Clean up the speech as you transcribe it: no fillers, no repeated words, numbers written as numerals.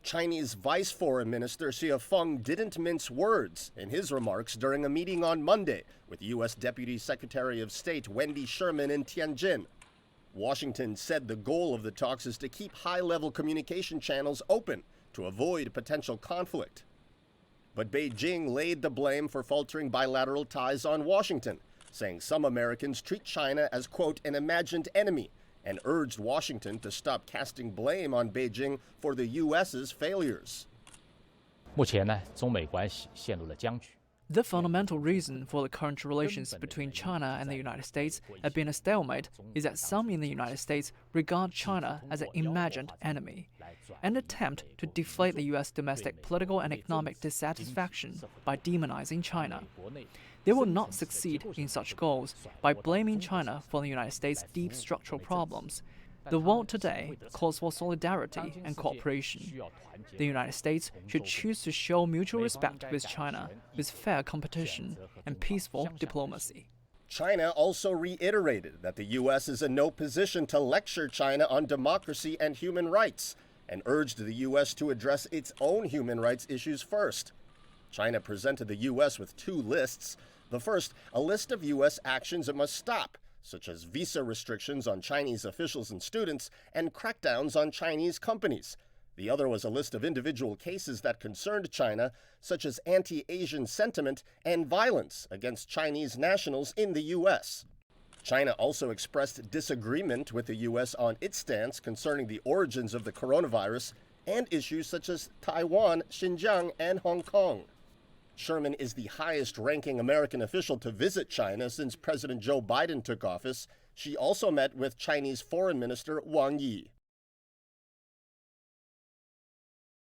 Chinese Vice Foreign Minister Xie Feng didn't mince words in his remarks during a meeting on Monday with U.S. Deputy Secretary of State Wendy Sherman in Tianjin. Washington said the goal of the talks is to keep high-level communication channels open to avoid potential conflict. But Beijing laid the blame for faltering bilateral ties on Washington, saying some Americans treat China as, quote, an imagined enemy, and urged Washington to stop casting blame on Beijing for the U.S.'s failures. 目前呢，中美关系陷入了僵局。 The fundamental reason for the current relations between China and the United States have been a stalemate is that some in the United States regard China as an imagined enemy, an attempt to deflate the U.S. domestic political and economic dissatisfaction by demonizing China. They will not succeed in such goals by blaming China for the United States' deep structural problems. The world today calls for solidarity and cooperation. The United States should choose to show mutual respect with China, with fair competition and peaceful diplomacy. China also reiterated that the U.S. is in no position to lecture China on democracy and human rights, and urged the U.S. to address its own human rights issues first. China presented the U.S. with two lists. The first, a list of U.S. actions it must stop, such as visa restrictions on Chinese officials and students and crackdowns on Chinese companies. The other was a list of individual cases that concerned China, such as anti-Asian sentiment and violence against Chinese nationals in the U.S. China also expressed disagreement with the U.S. on its stance concerning the origins of the coronavirus and issues such as Taiwan, Xinjiang, and Hong Kong. Sherman is the highest-ranking American official to visit China since President Joe Biden took office. She also met with Chinese Foreign Minister Wang Yi.